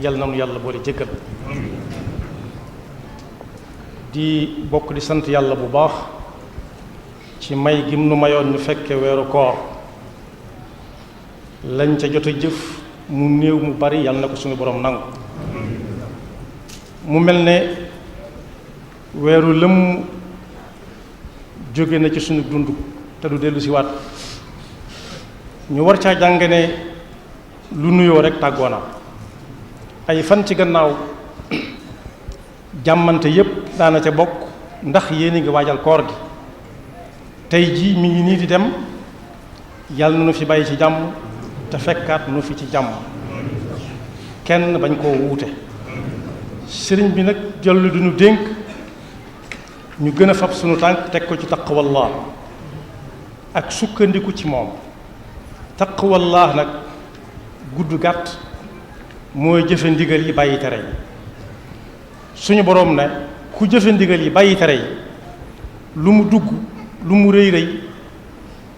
yal na nu yàlla boole jëkkal di bokk di sant yàlla bu baax ci may gim nu mayoon ñu fekke weeru koor lañ ca jot a jëf mu néew mu bari yàlla na ko suñu borom nangu mu mel ne weeru lëmm jóge na ci suñu dund te du dellu si waat ñu war caa jàng ne lu nuyoo rek tàggoo na ay fan ci gannaaw jàmmante yépp daana ca bokk ndax yéen a ngi waajal koor gi tey jii mi ngi nii di dem yàlla na nu fi bàyyi ci jàmm te fekkaat nu fi ci jàmm kenn bañ koo wuute sëriñ bi nag jollu du ñu dénk ñu gën a fab sunu tànk teg ko ci taqwallah ak sukkandiku ci moom taqwallah nag gudd gàtt mooy jëfe ndigal yi bàyyi tere yi suñu boroom ne ku jëfe ndigal yi bàyyi tere yi lu mu dugg lu mu rëy rëy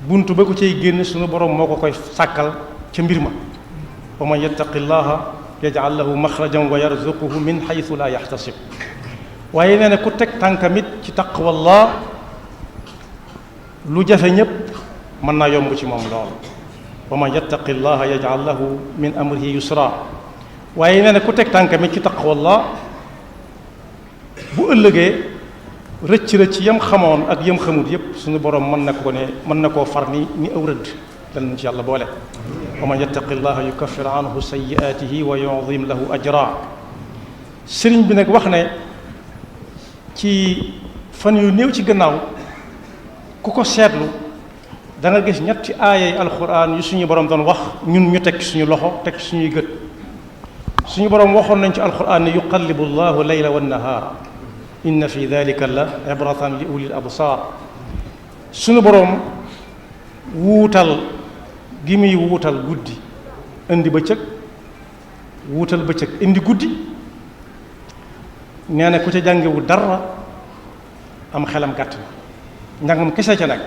buntu ba ko cay génn suñu boroom moo ko koy sàkkal ca mbir ma wa man yattaqi llaha yaj'al lahu maxrajan wa yarzuquhu min xaytu la yaxtasib waaye nee na ku teg tànkamit ci taqwallah lu jafe ñépp mën naa yomb ci moom lool wa man yattaqi llaha yaj'al lahu min amrihi yusra waaye nee na ku teg tànkamit ci taqwallah bu ëllëgee rëcc yam xamoon ak yam xamut yépp suñu borom mën na koo far ni aw rëdd danañ ci yàlla boole wa man yattaqi llaha yukaffir anhu sayyi'atihi wa yu'zim lahu ajra sëriñ bi nag wax ne ci fan yu néew ci gannaaw ku ko seetlu da nga gis ñetti aayay alquran yu suñu borom doon wax ñun ñu teg suñu loxo teg suñuy gët suñu borom waxoon nañ ci alquran ne yuqallibu llahu layla wan nahaara inna fi dalika la ibratan li ulil absar suñu borom wuutal gi muy wuutal guddi indi bëccëg wuutal bëccëg indi guddi nee na ku ca jàngewu dara am xelam gàtt na njàngam kese ca nekk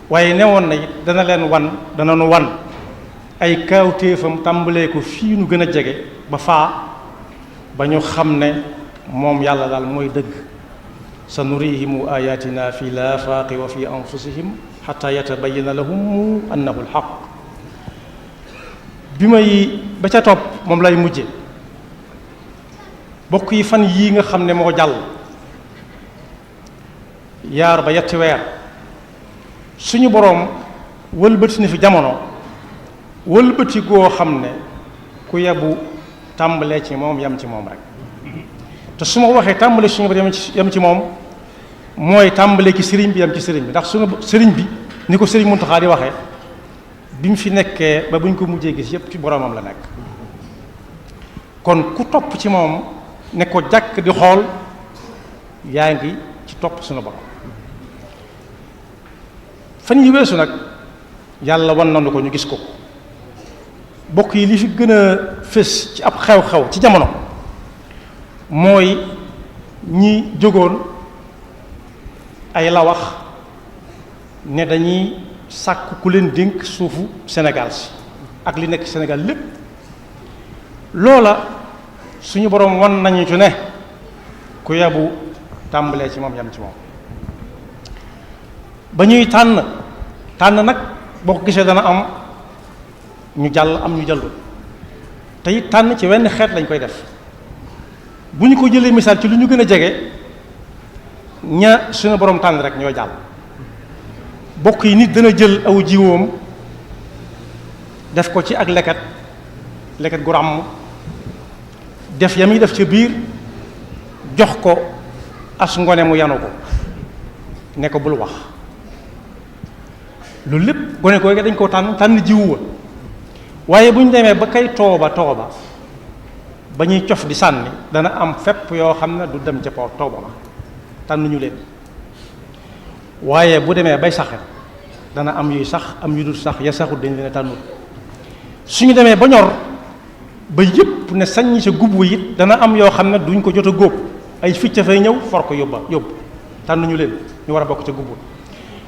waaye newoon na it dana nu wan ay kaawtéefam tàmbalee ko fii nu gën a jege ba faa ba ñu xam ne moom yàlla daal mooy dëgg sa nurihimu ayatina fi laafaaqi wa fi anfusihim xata yatabayana lahum annahu alxaq ba ca topp moom lay mujje bokk yi fan yii nga xam ne moo jàll yaar ba yetti weer suñu boroom wëlbati na fi jamono wëlbati goo xam ne ku yebu tàmbalee ci moom yam ci moom rek te su ma waxee tàmbale suñu boroom yam ci moom mooy tàmbalee ci sëriñ bi yam ci sëriñ bi ndax suñu sëriñ bi ni ko sëriñ Muntaxa di waxee bi mu fi nekkee ba bu ñu ko mujjee gis yépp ci boroomam la nekk kon ku topp ci moom ne ko jàkk di xool yaa ngi ci topp suñu borom fan yi weesu nag yàlla wan nañu ko ñu gis ko bokk yi li fi gën a fës ci ab xew-xew ci jamono mooy ñi jógoon ay la wax ne dañuy sàkk ku leen dénk suufu Sénégal si ak li nekk Sénégal lépp loola suñu boroom wan nañu ci ne ku yabu tàmbalee ci moom yam ci moom ba ñuy tànn nag boo ko gisee dana am ñu jàll am ñu jàllu te it tànn ci wenn xeet lañ koy def bu ñu ko jëlee misaal ci lu ñu gën a jege ña suñu boroom tànn rek ñoo jàll bokk yi nit dana jël aw jiwoom def ko ci ak leket gu ràmm def ya muy def ca biir jox ko as ngone mu yanu ko ne ko bul wax loolu lépp gone ko dañ koo tànn jiwu wa waaye bu ñu demee ba kay tooba ba ñuy cof di sànni dana am fépp yoo xam ne du dem ca tooba ba tànnuñu leen waaye bu demee bay saxe dana am yuy sax am yu dul sax ya saxut dañ leen a tànnul suñu demee ba ñor ba yëpp ne saññi sa gub it dana am yoo xam ne duñ ko jot a góob ay ficca fay ñëw for ko yóbbu tànnuñu leen ñu war a bokk ca gub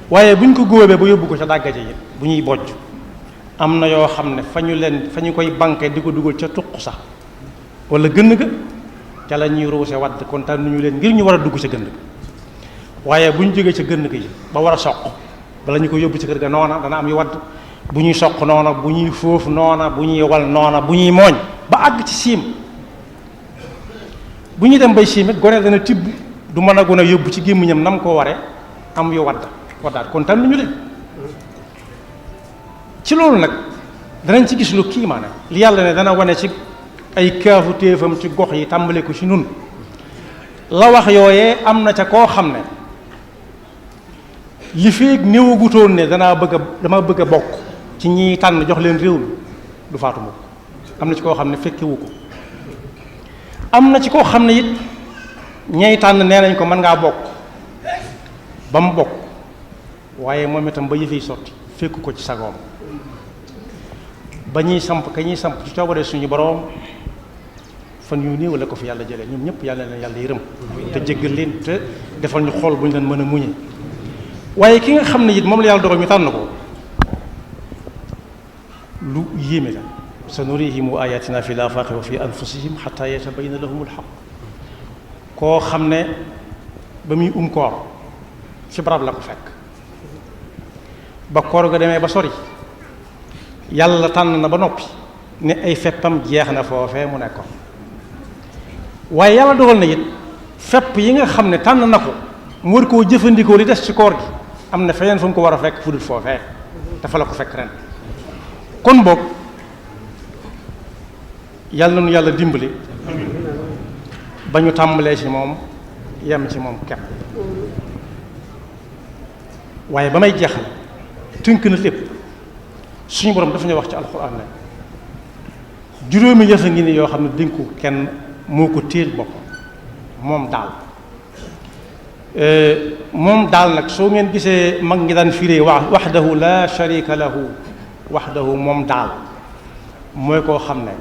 waaye buñ ko góobee ba yóbbu ko ca dàggaje it bu ñuy bojj am na yoo xam ne fa ñu koy banqué di ko dugal ca tuq sax wala gënn ga ca la ñuy ruuse wadd kon tànn ñu leen ngir ñu war a dugg ca gënn ga waaye bu ñu jógee ca gënn ga yi ba war a soq bala ñu ko yóbbu ci kër ga noona dana am yu wadd bu ñuy soq noona bu ñuy foofu noona bu ñuy wal noona bu ñuy mooñ ba àgg ci siim bu ñuy dem bay siim it gone dana tibb du mën a gën a yóbbu ci gémmiñam nam ko waree am yu waddaat kon tànn ñu leen ci loolu nag danañ ci gis lu kii maanaam li yàlla ne dana wane ci ay kaafu téefam ci gox yi tàmbale ko ci nun la wax yooyee am na ca koo xam ne li feeg néewagutoon ne dama bëgg a bokk ci ñiy tànn jox leen réew mi du faatu mukk am na ci koo xam ne fekkewu ko am na ci koo xam ne it ñay tànn nee nañ ko mën ngaa bokk ba mu bokk waaye moom itam ba yëfey sotti fekku ko ci sagoom ba ñuy samp ka ñuy samp ci coobare suñu boroom fan yu néew la ko fi yàlla jëlee ñoom ñëpp yàlla leen yàlla yërëm te jéggal leen te defal ñu xool bu ñu leen mën a muñe waaye ki nga xam ne it moom la yàlla dogal ñu tànn ko lu yéeme la sa nurihim ayatina fi l-afaaqi wa fi anfusihim xataa yatabayyana lahum al-xaq koo xam ne ba muy koor ci barab la ko fekk ba koor ga demee ba sori yàlla tànn na ba noppi ne ay feppam jeex na foofee mu nekkoon waaye yàlla dogal na it fepp yi nga xam ne tànn na ko mu war koo jëfandikoo li des ci koor gi am na feneen fu mu ko war a fekk fu dul foofee dafa la ko fekk ren kon boog yàlla na nu yàlla dimbali ba ñu tàmbalee ci moom yem ci moom kepp waaye ba may jeexal tënk na lépp suñu borom dafa ñu wax ci alxuraan ne juróomi yëf a ngi ni yoo xam ne dénku kenn moo ko téel boppam moom daal nag soo ngeen gisee mag ngi daan firee waxdahu la sharika lahu waxdahu moom daal mooy koo xam ne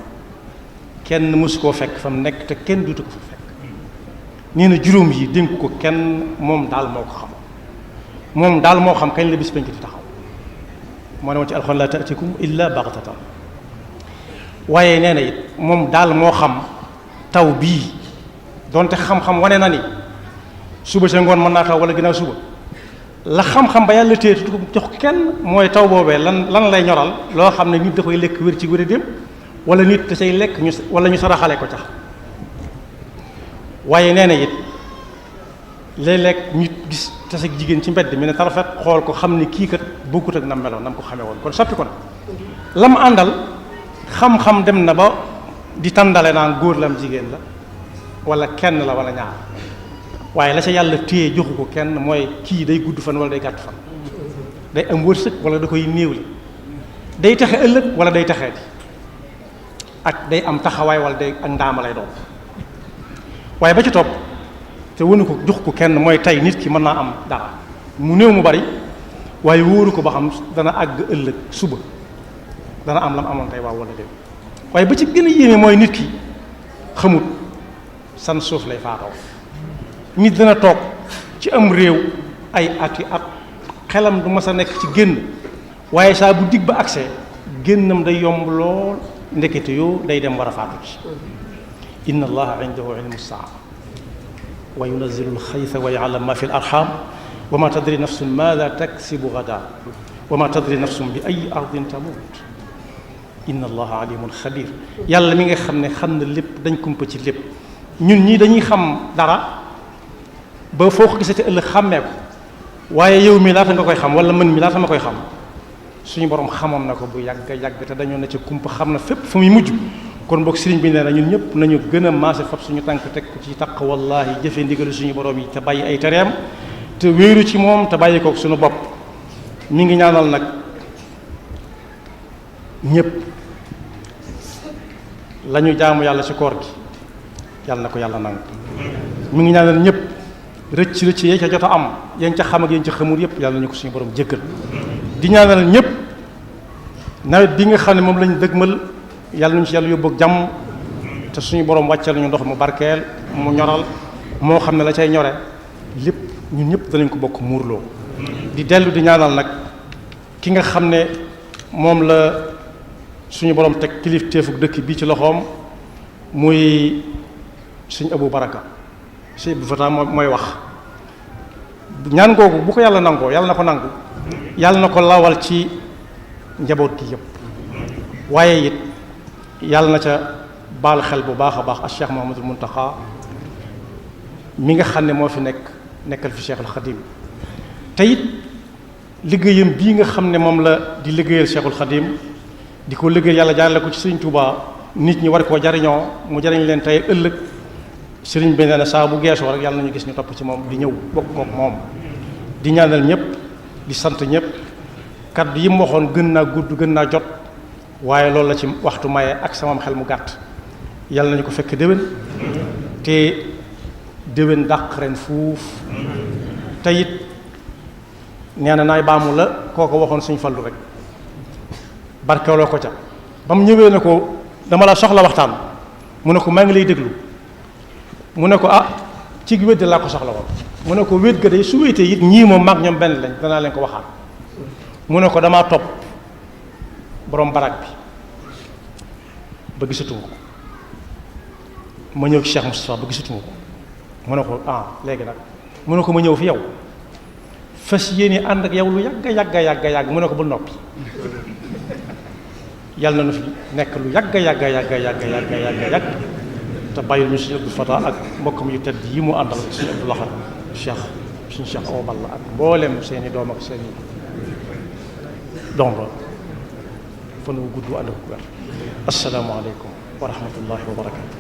kenn mësu koo fekk fa mu nekk te kenn duutu ko fa fekk nee na juróom yi dénku ko kenn moom daal moo ko xam moom daal moo xam kañ la bis penc di taxaw moo ne woon ci alxuraan la taatikum illa baxtatan waaye nee na it moom daal moo xam taw bii donte xam-xam wane na ni suba sa ngoon mën naa taw wala ginnaaw suba la xam-xam ba yàlla téye tu ko jox kenn mooy taw boobee lan lay ñoral loo xam ne nit da koy lekk wér ci wér dem wala nit da say lekk wala ñu saraxale ko tax waaye nee na it léeg-léeg nit gis tase ak jigéen ci mbedd mi ne tarafet xool ko xam ne kii kat bokkut ak nam meloon nam ko xamee woon kon soppi ko na lam àndal xam-xam dem na ba di tàndale naan góor la am jigéen la wala kenn la wala ñaar waaye la ca yàlla téye joxu ko kenn mooy kii day gudd fan wala day gàtt fan day am wërsëg wala da koy néewli day taxe ëllëg wala day taxee di ak day am taxawaay wala day ak ndaama lay doon waaye ba ci topp te wënu ko jox ko kenn mooy tey nit ki mën naa am dara mu néew mu bari waaye wóoru ko ba xam dana àgg ëllëg suba dana am lam amoon tey waaw wala déet waaye ba ci gën a yéeme mooy nit ki xamut san suuf lay faatoo nit dana toog ci am réew ay ati at xelam du mas a nekk ci génn waaye saa bu digg ba accès génnam day yomb lool ndekete yoo day dem war a faatu ci inna allaha indahu ilmu saa wa yunazzilu alxaytha wa ya'lamu ma fi al arham wa ma tadri nafsun maada taksibu gada wa ma tadri nafsun bi ay ardin tamut inna allaha alimun xabir yàlla mi nga xam ne xam na lépp dañ kumpa ci lépp ñun ñii dañuy xam dara ba foo ko gisati ëllëg xàmmee ko waaye yow mi laata nga koy xam wala mën mi laata ma koy xam suñu borom xamoon na ko bu yàgg yàgg te dañoo ne ci kumpa xam na fépp fu muy mujj kon boog sëriñ bi nee na ñun ñëpp nañu gën a maase fab suñu tànk teg ko ci taq wallahi jëfe ndigalu suñu borom yi te bàyyi ay tereem te wéeru ci moom te bàyyi ko suñu bopp mi ngi ñaanal nag ñëpp la ñu jaamu yàlla ci koor gi yàlla na ko yàlla nangu mi ngi ñaanal ñëpp rëcc yee ca jot a am yéen ca xam ak yéen ca xamul yëpp yàlla nañu ko suñu borom jëggal di ñaanal ñëpp nawet bi nga xam ne moom lañu dëgmal yàlla nañu ci yàlla yóbbu ak jàmm te suñu borom wàccal ñu ndox mu barkeel mu ñoral moo xam ne la cay ñore lépp ñun ñëpp danañ ko bokk muurloo di dellu di ñaanal nag ki nga xam ne moom la suñu borom teg kilifteefuk dëkk bii ci loxoom muy sëñ Abou Baraka sëñ Abdou Fatah mooy wax ñaan googu bu ko yàlla nangoo yàlla na ko nangu yàlla na ko lawal ci njaboot gi yëpp waaye it yàlla na ca baal xel bu baax a baax ak Cheikh Mouhamadul Mountakha mi nga xam ne moo fi nekkal fi Cheikhul Khadim te it liggéeyam bii nga xam ne moom la di liggéeyal Cheikhul Khadim di ko liggéeyal yàlla jaarale ko ci Sëriñ Tuubaa nit ñi war koo jariñoo mu jariñ leen tey ëllëg sëriñ bi nee na saa bu geesoo rek yàlla nañu gis ñu topp ci moom di ñëw bokk kook moom di ñaanal ñëpp di sant ñëpp kaddu yi mu waxoon gën naa gudd gën naa jot waaye loolu la ci waxtu maye ak sama xel mu gàtt yàlla nañu ko fekk déwén te déwén dàq ren fuuf te it nee na naay baamu la kooko waxoon suñ fallu rek barkeeloo ko ca ba mu ñëwee ne ko dama la soxla waxtaan mu ne ko maa ngi lay déglu mu ne ko ci wéet laa ko soxla woon mu ne ko wéet ga day su wéetee it ñii moom mag ñoom benn lañ danaa leen ko waxaat mu ne ko damaa topp borom barak bi ba gisatuma ko ma ñëw ci Cheikh Moustapha ba gisatuma ko mu ne ko léegi nag mu ne ko ma ñëw fi yow fas yéene ànd ak yow lu yàgg mu ne ko bul noppi yàlla na nu fi nekk lu yàgg te bàyyil ñu suñu Abdou Fatah ak mbokkam yu tedd yi mu àndal suñu Abdou Lahad suñu Cheikh Awa Balla ak mboolem seeni doom ak seeni dongo fan wu gudd ànd ak wér assalaamu aleykum wa rahmatullahi wa barakatu